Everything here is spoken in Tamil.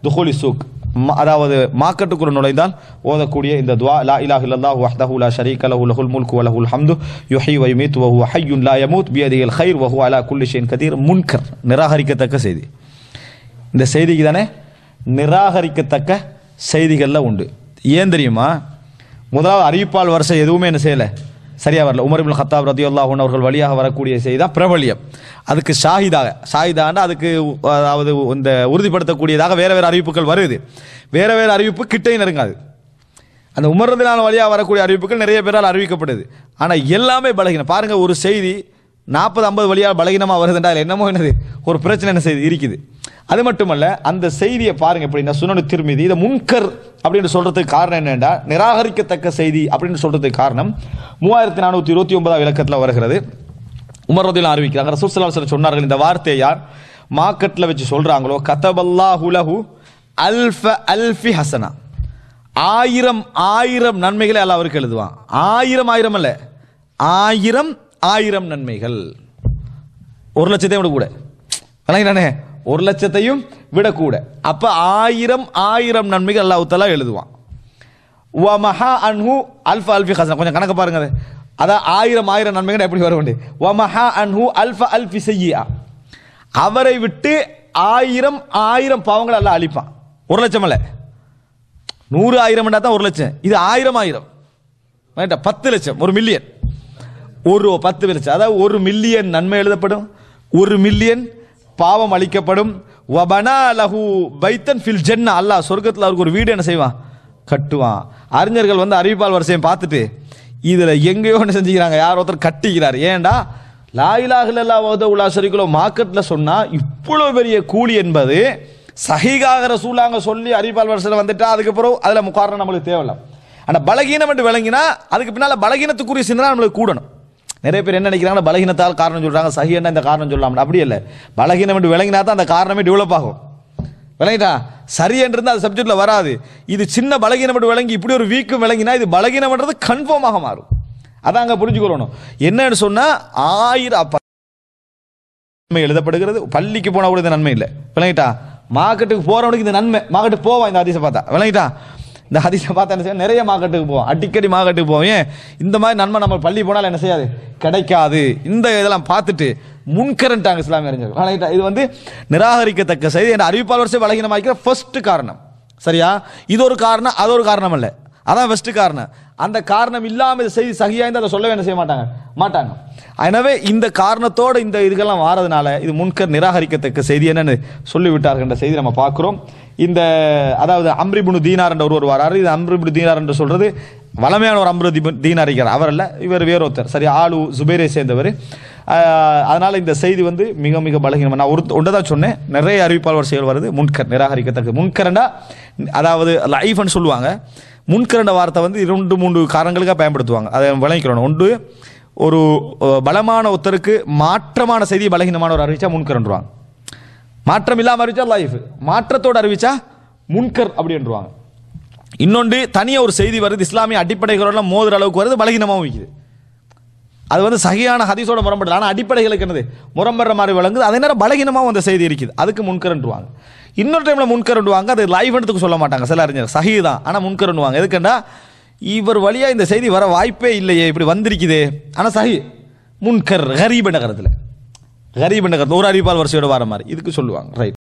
துஹூலி சூக், அதாவது மார்க்கெட்டுக்குள்ள நுழைந்தால் ஓதக்கூடிய இந்த துஆ, லா இலாஹ இல்லல்லாஹு வஹ்தஹு லா ஷரீக லஹு லஹுல் முல்கு வ லஹுல் ஹம்து யுஹ்யி வ யுமீத்து வ ஹுவ ஹய்யுன் லா யமூத் பியதிஹில் கைர் வ ஹுவ அலா குல்லி ஷைஇன் கதீர். முன்கர், நிராகரிக்கத்தக்க செய்தி. இந்த செய்திக்கு தானே நிராகரிக்கத்தக்க செய்திகள்ல உண்டு. ஏன் தெரியுமா? முதலாவது அறிவிப்பால் வருஷ எதுவுமே என்ன செய்யலை, சரியா வரல. உமர் இப்னு கத்தாப் ரலியல்லாஹு அன்ஹு அவர்கள் வழியாக வரக்கூடிய செய்தி தான் பிரபல்யம். அதுக்கு ஷாஹிதான அதுக்கு அதாவது இந்த உறுதிப்படுத்தக்கூடியதாக வேற வேற அறிவிப்புகள் வருது. வேற வேற அறிவிப்பு கிட்டையும் நெருங்காது. அந்த உமர் ரலியல்லாஹு வழியாக வரக்கூடிய அறிவிப்புகள் நிறைய பேரால் அறிவிக்கப்படுது. ஆனால் எல்லாமே பலகீனம். பாருங்க, ஒரு செய்தி 40-50 வழியாக பலகீனமாக வருதுன்றால் என்னமோ என்னது ஒரு பிரச்சனை என்ன செய்தி இருக்குது. அது மட்டுமல்ல, அந்த செய்தியை பாருங்க எப்படின்னா சுனனு திர்மிதி இதை முன்கர் அப்படின்னு சொல்றதுக்கு காரணம் என்னென்னா, நிராகரிக்கத்தக்க செய்தி அப்படின்னு சொல்றதுக்கு காரணம் 3429 இலக்கத்தில் வருகிறது. உமர் ரலியல்லாஹு அறிவிக்கிறாங்க, ரசூல் ஸல்லல்லாஹு அலைஹி வஸல்லம் சொன்னார்கள், இந்த வார்த்தையை யார் மார்க்கெட்டில் வச்சு சொல்றாங்களோ, கதபல்லாஹு லஹு அல்ஃப அல்ஃபி ஹசனா, 1000 நன்மைகளை அல்லாஹ் அவருக்கு எழுதுவான். 1000 அல்ல, 1000 நன்மைகள். 1,00,000 விட கூட, 1,00,000 விடக்கூட. அப்ப 1000 நன்மைகள் அல்லாஹ் தஆலா எழுதுவான். வ மஹா அன்ஹு அல்ஃப அல்ஃபி ஹசனா, கொஞ்சம் கணக்கு பாருங்க. அதான் 1000 நன்மைகள் எப்படி வர வேண்டிய. வ மஹா அன்ஹு அல்ஃப அல்ஃபி சய்யிஆ, அவரை விட்டு 1000 பாவங்களை அல்லாஹ் அழிப்பான். 1,00,000 அல்ல, 100,000 தான் 1,00,000. இது 1000 10 லட்சம், 1 மில்லியன், 10 லட்சம், அதாவது 1 மில்லியன் நன்மை எழுதப்படும், 1 மில்லியன் பாவம் அளிக்கப்படும். வபனா லஹு பைத்தன் ஃபில் ஜன்னா, அல்லாஹ் சொர்க்கத்தில் அவருக்கு ஒரு வீடு என்ன செய்வான், கட்டுவான். அறிஞர்கள் வந்து அறிவிப்பால் வரிசையை பார்த்துட்டு இதுல எங்கேயோ என்ன செஞ்சுக்கிறாங்க, யார் ஒருத்தர் கட்டிக்கிறார். ஏன்டா லா இலாஹ இல்லல்லாஹு வஹ்தஹு லா ஷரீக லஹு மார்க்கெட்ல சொன்னா இவ்வளவு பெரிய கூலி என்பது சஹீஹாக ரசூலாங்க சொல்லி அறிவிப்பால் வரிசையில் வந்துட்டா அதுக்கப்புறம் அதுல முகாரணம் நம்மளுக்கு தேவையில்லை. ஆனால் பலகீனம் என்று விளங்கினா அதுக்கு பின்னால பலகீனத்துக்குரிய சிந்தனை நம்மளுக்கு கூடணும். நிறைய பேர் என்ன நினைக்கிறாங்க, பலகீனத்தால் காரணம் சொல்றாங்க, சஹீஹ்னா இந்த காரணம் சொல்லலாம். அப்படி இல்லை, பலகீனம் என்று விளங்கினா தான் அந்த காரணமே டெவலப் ஆகும். விளங்கிட்டா சரி என்று அது சப்ஜெக்ட்ல வராது. இது சின்ன பலகீனம் என்று விளங்கி இப்படி ஒரு வீக்கம் விளங்கினா இது பலகீனம்ன்றது கன்ஃபார்மாக மாறும். அதான் அங்க புரிஞ்சுக்கொள்ளணும். என்னன்னு சொன்னா 1000 நன்மை எழுதப்படுகிறது. பள்ளிக்கு போனா கூட இந்த நன்மை இல்லை. விளங்கிட்டா மார்க்கெட்டுக்கு போறவனுக்கு இந்த நன்மை, மார்க்கெட்டுக்கு போவான் இந்த ஹதீஸை பார்த்தா. விளங்கிட்டா இந்த ஹதீஸை பார்த்தா என்ன செய்ய, நிறைய மார்க்கெட்டுக்கு போவோம், அடிக்கடி மார்க்கெட்டுக்கு போவோம். ஏன் இந்த மாதிரி நன்மை நம்ம பள்ளி போனாலும் என்ன செய்யாது, கிடைக்காது. இந்த இதெல்லாம் பார்த்துட்டு முன்கரண்டாங்க இஸ்லாமிய அறிஞர்கள். இது வந்து நிராகரிக்கத்தக்க செய்தி என்ற அறிவிப்பால் வரிசை பலகீனமாக்கிற ஃபர்ஸ்ட் காரணம். சரியா? இது ஒரு காரணம், அது ஒரு காரணம் அல்ல, அதான் ஃபர்ஸ்ட் காரணம். அந்த காரணம் இல்லாமல் இந்த செய்தி சகியா இருந்தால் அதை சொல்லவே என்ன செய்ய மாட்டாங்க. எனவே இந்த காரணத்தோடு இந்த இதுக்கெல்லாம் வாரதுனால இது முன்கர் நிராகரிக்கத்தக்க செய்தி என்னன்னு சொல்லிவிட்டார்கள் என்ற செய்தி நம்ம பார்க்கிறோம். இந்த அதாவது அம்ர் இப்னு தீனார் என்ற ஒருவர் வராரு. இது அம்ர் இப்னு தீனார் என்று சொல்றது வளமையான ஒரு அம்ர் தீனார் இருக்கிறார், அவர் அல்ல, இவர் வேறொருத்தர். சரி, ஆளு ஜுபைரை சேர்ந்தவர். அதனால இந்த செய்தி வந்து மிக மிக பலகீனம். நான் ஒன்றுதான் சொன்னேன், நிறைய அறிவிப்பால் வரிசைகள் வருது முன்கர் நிராகரிக்கத்தக்க. முன்கரண்டா அதாவது லைஃப்னு சொல்லுவாங்க. முன்கரண்ட வார்த்தை வந்து 2-3 காரணங்களுக்காக பயன்படுத்துவாங்க. அதை விளங்கிக்கிறோம். ஒன்று, ஒரு பலமான ஒருத்தருக்கு மாற்றமான செய்தி பலகீனமானவர் அறிவிச்சா முன்கரண்டுவாங்க. மாற்றம் இல்லாமல் அறிவிச்சா லைஃப், மாற்றத்தோடு அறிவிச்சா முன்கர் அப்படின்றாங்க. இன்னொன்று, தனியாக ஒரு செய்தி வருது இஸ்லாமிய அடிப்படைகளெல்லாம் மோதுற அளவுக்கு வருது, பலகீனமாகவும் இருக்குது. அது வந்து சகியான ஹதீஸோட முரண்படல, ஆனால் அடிப்படைகளுக்கு என்னது முரண்படுற மாதிரி விளங்குது. அதே நேரம் பலகீனமாகவும் அந்த செய்தி இருக்குது, அதுக்கு முன்கரண்டுவாங்க. இன்னொரு டைம்ல முன்கரண்டுவாங்க, அது லைஃப்ன்றதுக்கு சொல்ல மாட்டாங்க சில அறிஞர், சஹீ தான், ஆனால் முன்கரண்டுவாங்க. எதுக்குண்டா இவர் வழியா இந்த செய்தி வர வாய்ப்பே இல்லையே, இப்படி வந்திருக்குதே, ஆனால் சஹீ முன்கர் கரீப் என்ற கருத்தில் ஒரு அறிவிப்பால் வரிசையோட வர மாதிரி இதுக்கு சொல்லுவாங்க. ரைட்.